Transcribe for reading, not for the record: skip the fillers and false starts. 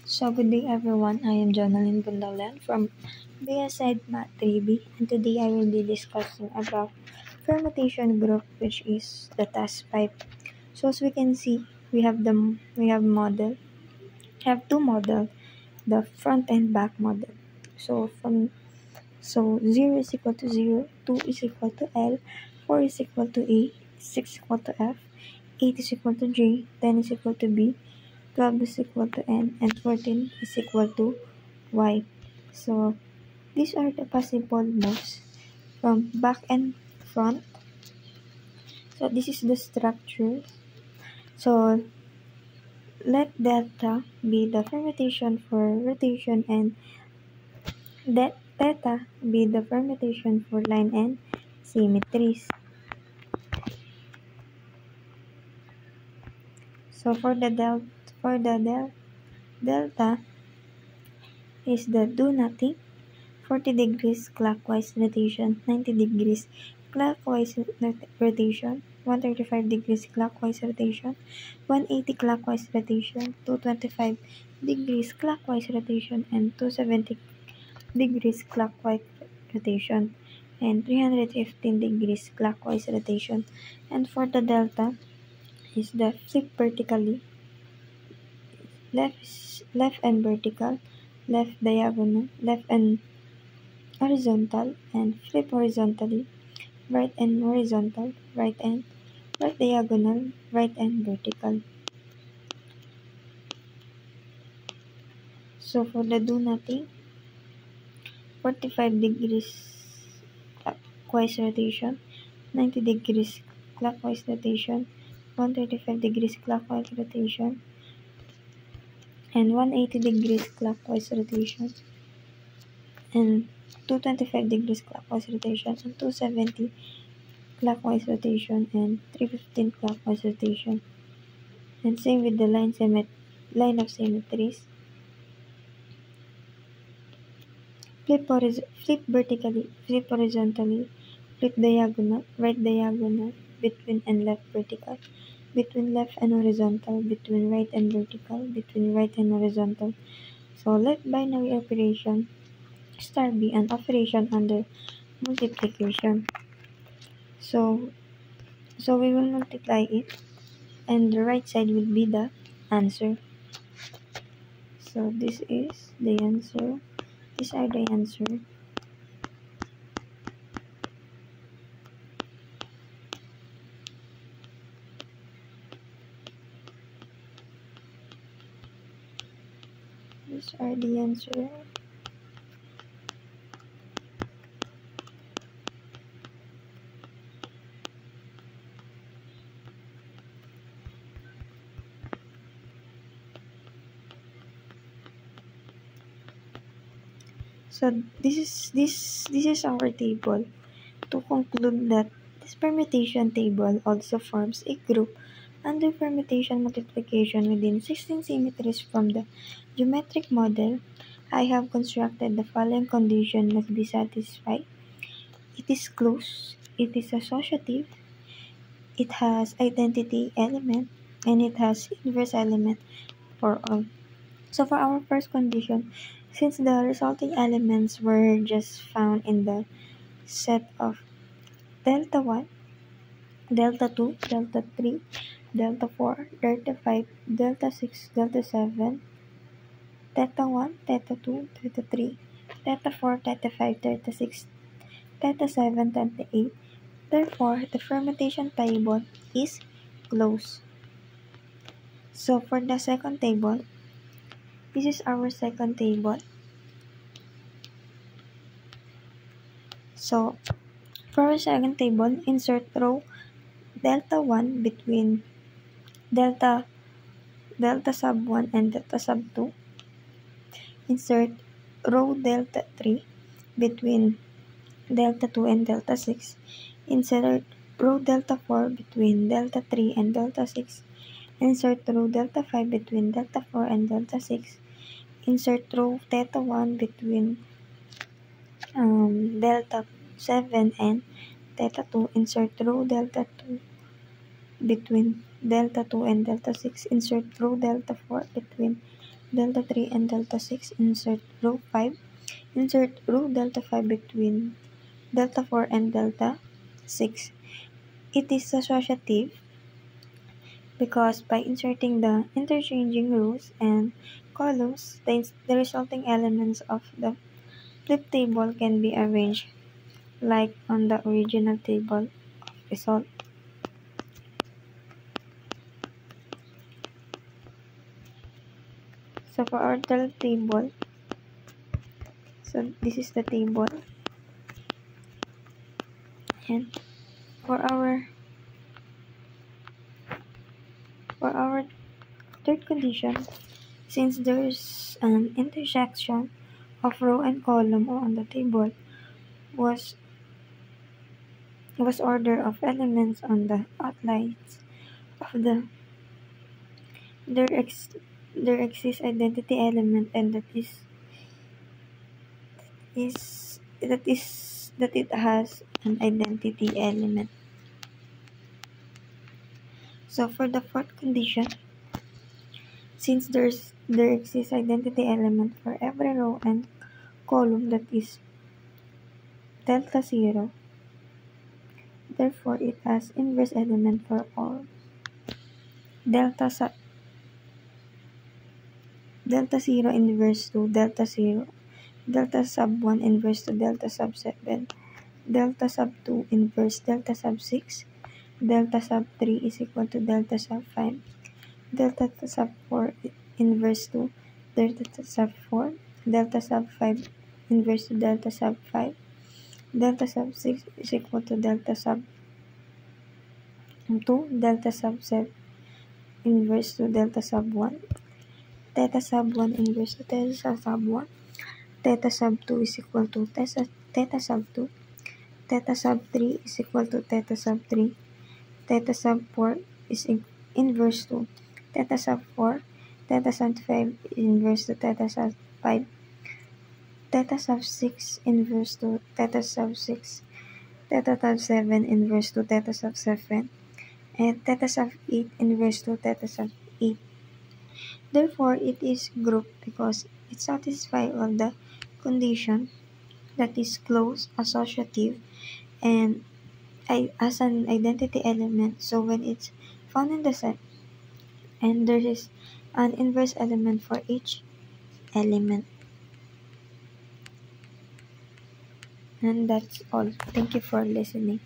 So good day everyone, I am Jonalyn Bundalan from BSide Math 3B, and today I will be discussing about fermentation group, which is the task 5. So as we can see, we have two model, the front and back model. So 0 is equal to 0, 2 is equal to L, 4 is equal to A, 6 is equal to F, 8 is equal to J, 10 is equal to B, 12 is equal to N, and 14 is equal to Y. So these are the possible moves from back and front. So this is the structure. So let delta be the fermentation for rotation and theta be the fermentation for line and symmetries. So for the delta is the do nothing, 40 degrees clockwise rotation, 90 degrees clockwise rotation, 135 degrees clockwise rotation, 180 clockwise rotation, 225 degrees clockwise rotation, and 270 degrees clockwise rotation, and 315 degrees clockwise rotation. And for the delta is the flip vertically, left and vertical, left diagonal, left and horizontal, and flip horizontally, right and horizontal, right diagonal, right and vertical. So for the do nothing, 45 degrees clockwise rotation, 90 degrees clockwise rotation, 135 degrees clockwise rotation, and 180 degrees clockwise rotation, and 225 degrees clockwise rotation, and 270 clockwise rotation, and 315 clockwise rotation. And same with the line of symmetries. Flip vertically, flip horizontally, flip diagonal, right diagonal, between and left vertical, between left and horizontal, between right and vertical, between right and horizontal. So let binary operation star be an operation under multiplication. So we will multiply it, and the right side will be the answer. So this is the answer. These are the answer. These are the answer. So this is our table. To conclude that this permutation table also forms a group under permutation multiplication within 16 symmetries from the geometric model. I have constructed the following condition must be satisfied. It is closed, it is associative, it has identity element, and it has inverse element for all. So for our first condition, since the resulting elements were just found in the set of delta 1, delta 2, delta 3, delta 4, delta 5, delta 6, delta 7, theta 1, theta 2, theta 3, theta 4, theta 5, theta 6, theta 7, theta 8. Therefore, the fermentation table is closed. So for the second table, this is our second table. So for our second table, insert row delta 1 between delta sub 1 and delta sub 2. Insert row delta 3 between delta 2 and delta 6. Insert row delta 4 between delta 3 and delta 6. Insert row delta 5 between delta 4 and delta 6. Insert row theta 1 between delta 7 and theta 2. Insert row delta 2 between delta 2 and delta 6. Insert row delta 4 between delta 3 and delta 6. Insert row 5. Insert row delta 5 between delta 4 and delta 6. It is associative because by inserting the interchanging rows and columns, the resulting elements of the flip table can be arranged like on the original table of result. So for our table, so this is the table, and for our third condition, since there's an intersection of row and column on the table, was order of elements on the outlines of the there exists identity element, and that it has an identity element. So for the fourth condition, since there exists identity element for every row and column that is delta 0, therefore it has inverse element for all delta 0 inverse to delta 0, delta sub 1 inverse to delta sub 7, delta sub 2 inverse delta sub 6, delta sub 3 is equal to delta sub 5, delta sub 4 inverse to delta sub 4, delta sub 5 inverse to delta sub 5, delta sub 6 is equal to delta sub 2, delta sub 7 inverse to delta sub 1, theta sub 1 inverse to theta sub 1, theta sub 2 is equal to theta sub 2, theta sub 3 is equal to theta sub 3, theta sub 4 is inverse to theta sub 4, theta sub 5 is inverse to theta sub 5, theta sub 6 inverse to theta sub 6, theta sub 7 inverse to theta sub 7, and theta sub 8 inverse to theta sub 8. Therefore, it is grouped because it satisfies all the condition that is close, associative, and as an identity element. So when it's found in the set, and there is an inverse element for each element. And that's all. Thank you for listening.